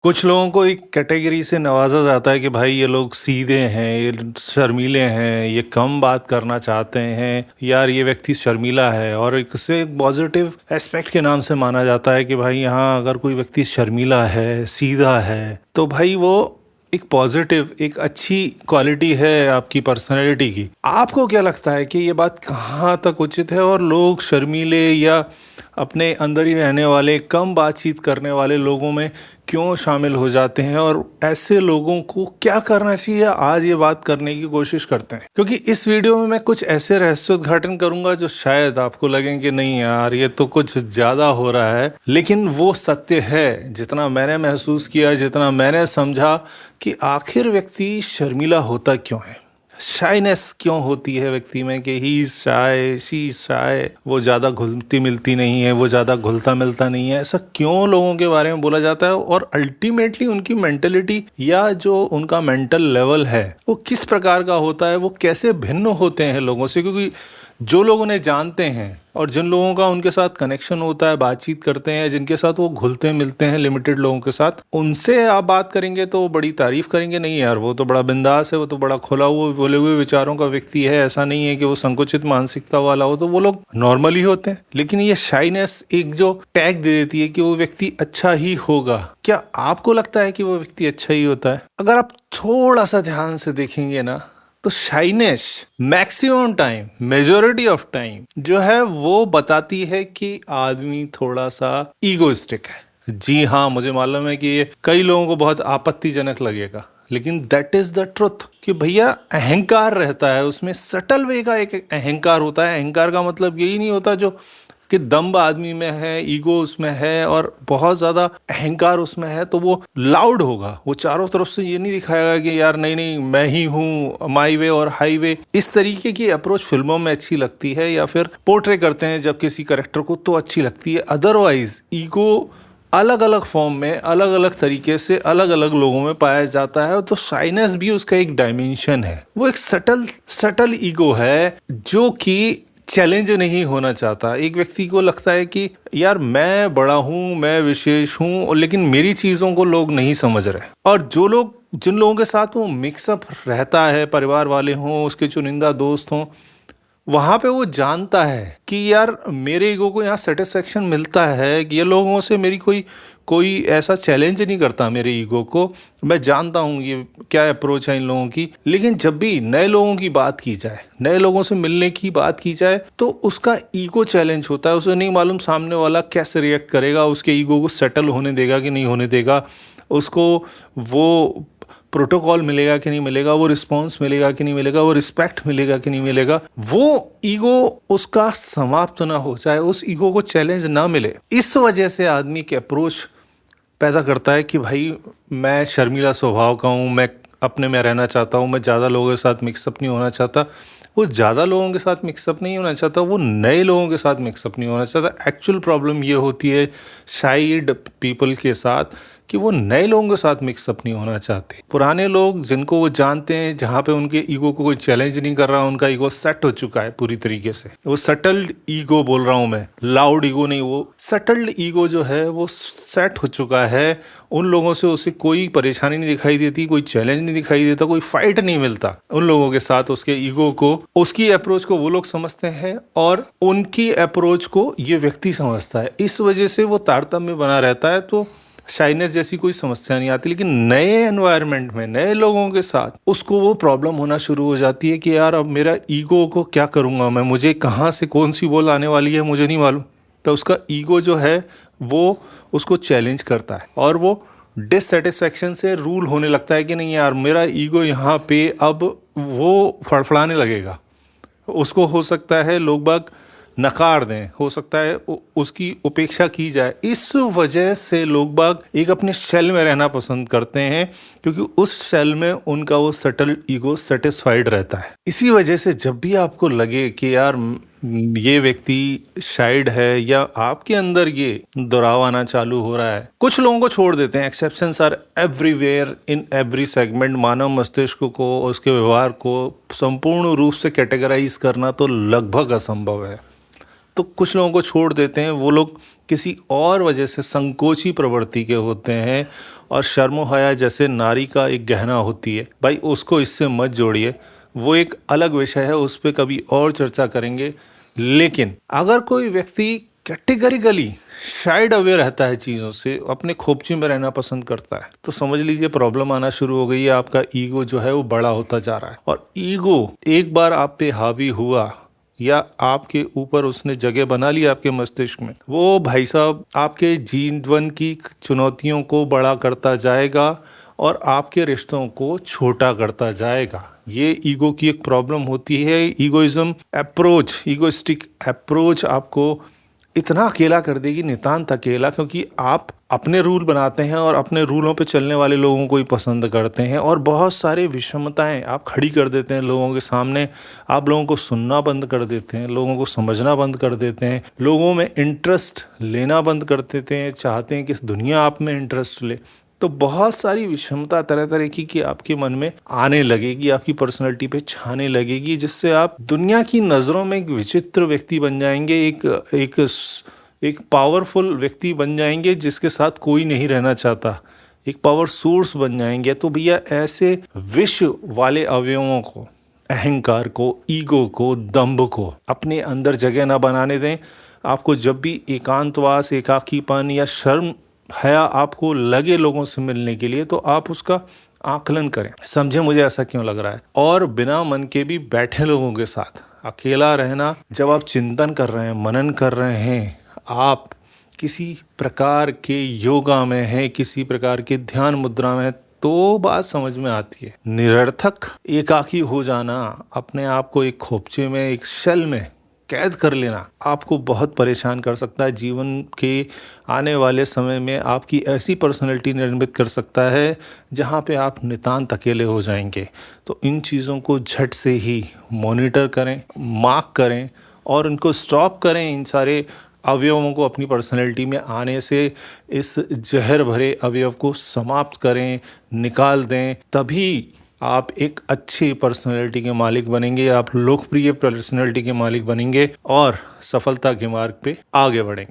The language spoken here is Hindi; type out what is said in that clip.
कुछ लोगों को एक कैटेगरी से नवाजा जाता है कि भाई ये लोग सीधे हैं, ये शर्मीले हैं, ये कम बात करना चाहते हैं, यार ये व्यक्ति शर्मीला है। और एक उसे पॉजिटिव एस्पेक्ट के नाम से माना जाता है कि भाई यहाँ अगर कोई व्यक्ति शर्मीला है, सीधा है, तो भाई वो एक पॉजिटिव, एक अच्छी क्वालिटी है आपकी पर्सनैलिटी की। आपको क्या लगता है कि ये बात कहाँ तक उचित है और लोग शर्मीले या अपने अंदर ही रहने वाले, कम बातचीत करने वाले लोगों में क्यों शामिल हो जाते हैं, और ऐसे लोगों को क्या करना चाहिए, आज ये बात करने की कोशिश करते हैं। क्योंकि इस वीडियो में मैं कुछ ऐसे रहस्योद्घाटन करूंगा जो शायद आपको लगे कि नहीं यार ये तो कुछ ज्यादा हो रहा है, लेकिन वो सत्य है। जितना मैंने महसूस किया, जितना मैंने समझा कि आखिर व्यक्ति शर्मीला होता क्यों है, शाइनेस क्यों होती है व्यक्ति में, कि ही शाय, शी शाय, वो ज़्यादा घुलती मिलती नहीं है, वो ज़्यादा घुलता मिलता नहीं है, ऐसा क्यों लोगों के बारे में बोला जाता है, और अल्टीमेटली उनकी मेंटेलिटी या जो उनका मेंटल लेवल है वो किस प्रकार का होता है, वो कैसे भिन्न होते हैं लोगों से। क्योंकि जो लोग उन्हें जानते हैं और जिन लोगों का उनके साथ कनेक्शन होता है, बातचीत करते हैं, जिनके साथ वो घुलते मिलते हैं लिमिटेड लोगों के साथ, उनसे आप बात करेंगे तो बड़ी तारीफ करेंगे, नहीं यार वो तो बड़ा बिंदास है, वो तो बड़ा खुला हुआ बोले हुए विचारों का व्यक्ति है, ऐसा नहीं है कि वो संकुचित मानसिकता वाला हो, तो वो लोग नॉर्मली होते हैं। लेकिन ये शाइनेस एक जो टैग दे देती है कि वो व्यक्ति अच्छा ही होगा। क्या आपको लगता है कि वो व्यक्ति अच्छा ही होता है? अगर आप थोड़ा सा ध्यान से देखेंगे ना, तो shyness maximum time, majority of time जो है वो बताती है कि आदमी थोड़ा सा ईगोइस्टिक है। जी हाँ, मुझे मालूम है कि ये कई लोगों को बहुत आपत्तिजनक लगेगा, लेकिन दैट इज द ट्रुथ कि भैया अहंकार रहता है उसमें, सटल वे का एक अहंकार होता है। अहंकार का मतलब यही नहीं होता जो कि दम्ब आदमी में है, ईगो उसमें है और बहुत ज्यादा अहंकार उसमें है तो वो लाउड होगा, वो चारों तरफ से ये नहीं दिखाएगा कि यार नहीं नहीं मैं ही हूँ, माई वे और हाईवे। इस तरीके की अप्रोच फिल्मों में अच्छी लगती है या फिर पोर्ट्रे करते हैं जब किसी करेक्टर को, तो अच्छी लगती है। अदरवाइज ईगो अलग अलग फॉर्म में, अलग अलग तरीके से, अलग अलग लोगों में पाया जाता है। तो शाइनेस भी उसका एक डायमेंशन है, वो एक सटल सटल ईगो है जो कि चैलेंज नहीं होना चाहता। एक व्यक्ति को लगता है कि यार मैं बड़ा हूं, मैं विशेष हूं, लेकिन मेरी चीजों को लोग नहीं समझ रहे। और जो लोग, जिन लोगों के साथ वो मिक्सअप रहता है, परिवार वाले हों, उसके चुनिंदा दोस्त हों, वहां पे वो जानता है कि यार मेरे ईगो को यहाँ सेटिस्फेक्शन मिलता है कि ये लोगों से मेरी कोई कोई ऐसा चैलेंज नहीं करता मेरे ईगो को। मैं जानता हूँ ये क्या अप्रोच है इन लोगों की। लेकिन जब भी नए लोगों की बात की जाए, नए लोगों से मिलने की बात की जाए, तो उसका ईगो चैलेंज होता है। उसे नहीं मालूम सामने वाला कैसे रिएक्ट करेगा, उसके ईगो को सेटल होने देगा कि नहीं होने देगा, उसको वो प्रोटोकॉल मिलेगा कि नहीं मिलेगा, वो रिस्पॉन्स मिलेगा कि नहीं मिलेगा, वो रिस्पेक्ट मिलेगा कि नहीं मिलेगा, वो ईगो उसका समाप्त ना हो जाए, उस ईगो को चैलेंज ना मिले। इस वजह से आदमी के अप्रोच पैदा करता है कि भाई मैं शर्मीला स्वभाव का हूँ, मैं अपने में रहना चाहता हूँ, मैं ज़्यादा लोगों के साथ मिक्सअप नहीं होना चाहता। वो ज़्यादा लोगों के साथ मिक्सअप नहीं होना चाहता, वो नए लोगों के साथ मिक्सअप नहीं होना चाहता। एक्चुअल प्रॉब्लम ये होती है शाइड पीपल के साथ कि वो नए लोगों के साथ मिक्सअप नहीं होना चाहते। पुराने लोग जिनको वो जानते हैं, जहाँ पे उनके ईगो को कोई चैलेंज नहीं कर रहा, उनका ईगो सेट हो चुका है पूरी तरीके से। वो सटल्ड ईगो बोल रहा हूँ मैं, लाउड ईगो नहीं, वो सटल्ड ईगो जो है वो सेट हो चुका है। उन लोगों से उसे कोई परेशानी नहीं दिखाई देती, कोई चैलेंज नहीं दिखाई देता, कोई फाइट नहीं मिलता उन लोगों के साथ। उसके ईगो को, उसकी अप्रोच को वो लोग समझते हैं और उनकी अप्रोच को ये व्यक्ति समझता है। इस वजह से वो तारतम्य बना रहता है, तो शाइनेस जैसी कोई समस्या नहीं आती। लेकिन नए एनवायरनमेंट में, नए लोगों के साथ उसको वो प्रॉब्लम होना शुरू हो जाती है कि यार अब मेरा ईगो को क्या करूँगा मैं, मुझे कहाँ से कौन सी बोल आने वाली है मुझे नहीं मालूम। तो उसका ईगो जो है वो उसको चैलेंज करता है और वो डिससेटिस्फैक्शन से रूल होने लगता है कि नहीं यार मेरा ईगो यहाँ पे अब वो फड़फड़ाने लगेगा। उसको हो सकता है लोग बाग नकार दें, हो सकता है उसकी उपेक्षा की जाए। इस वजह से लोग बाग एक अपने शेल में रहना पसंद करते हैं, क्योंकि उस शेल में उनका वो सटल ईगो सेटिस्फाइड रहता है। इसी वजह से जब भी आपको लगे कि यार ये व्यक्ति शाइड है या आपके अंदर ये दुराव आना चालू हो रहा है, कुछ लोगों को छोड़ देते हैं। Exceptions are everywhere in every segment. मानव मस्तिष्क को, उसके व्यवहार को संपूर्ण रूप से कैटेगराइज करना तो लगभग असंभव है। तो कुछ लोगों को छोड़ देते हैं, वो लोग किसी और वजह से संकोची प्रवृत्ति के होते हैं और शर्म हया जैसे नारी का एक गहना होती है, भाई उसको इससे मत जोड़िए। वो एक अलग विषय है, उस पर कभी और चर्चा करेंगे। लेकिन अगर कोई व्यक्ति कैटेगरिकली शाइड अवे रहता है चीज़ों से, अपने खोपची में रहना पसंद करता है, तो समझ लीजिए प्रॉब्लम आना शुरू हो गई है। आपका ईगो जो है वो बड़ा होता जा रहा है, और ईगो एक बार आप पे हावी हुआ या आपके ऊपर उसने जगह बना ली आपके मस्तिष्क में, वो भाई साहब आपके जीवन की चुनौतियों को बड़ा करता जाएगा और आपके रिश्तों को छोटा करता जाएगा। ये ईगो की एक प्रॉब्लम होती है। ईगोइज्म अप्रोच, ईगोइस्टिक अप्रोच आपको इतना अकेला कर देगी, नितांत अकेला, क्योंकि आप अपने रूल बनाते हैं और अपने रूलों पे चलने वाले लोगों को ही पसंद करते हैं, और बहुत सारे विषमताएं आप खड़ी कर देते हैं लोगों के सामने। आप लोगों को सुनना बंद कर देते हैं, लोगों को समझना बंद कर देते हैं, लोगों में इंटरेस्ट लेना बंद कर देते हैं, चाहते हैं कि इस दुनिया आप में इंटरेस्ट ले। तो बहुत सारी विषमता तरह तरह की आपके मन में आने लगेगी, आपकी पर्सनैलिटी पे छाने लगेगी, जिससे आप दुनिया की नज़रों में एक विचित्र व्यक्ति बन जाएंगे, एक पावरफुल व्यक्ति बन जाएंगे जिसके साथ कोई नहीं रहना चाहता, एक पावर सोर्स बन जाएंगे। तो भैया ऐसे विश्व वाले अवयवों को, अहंकार को, ईगो को, दंभ को अपने अंदर जगह ना बनाने दें। आपको जब भी एकांतवास, एकाकीपन या शर्म हया आपको लगे लोगों से मिलने के लिए, तो आप उसका आकलन करें, समझे मुझे ऐसा क्यों लग रहा है। और बिना मन के भी बैठे लोगों के साथ अकेला रहना, जब आप चिंतन कर रहे हैं, मनन कर रहे हैं, आप किसी प्रकार के योगा में हैं, किसी प्रकार के ध्यान मुद्रा में, तो बात समझ में आती है। निरर्थक एकाकी हो जाना, अपने आप को एक खोपचे में, एक शेल में कैद कर लेना, आपको बहुत परेशान कर सकता है। जीवन के आने वाले समय में आपकी ऐसी पर्सनैलिटी निर्मित कर सकता है जहाँ पे आप नितांत अकेले हो जाएंगे। तो इन चीज़ों को झट से ही मॉनिटर करें, मार्क करें और उनको स्टॉप करें। इन सारे अवयवों को अपनी पर्सनैलिटी में आने से इस जहर भरे अवयव को समाप्त करें, निकाल दें। तभी आप एक अच्छी पर्सनैलिटी के मालिक बनेंगे, आप लोकप्रिय पर्सनैलिटी के मालिक बनेंगे और सफलता के मार्ग पे आगे बढ़ेंगे।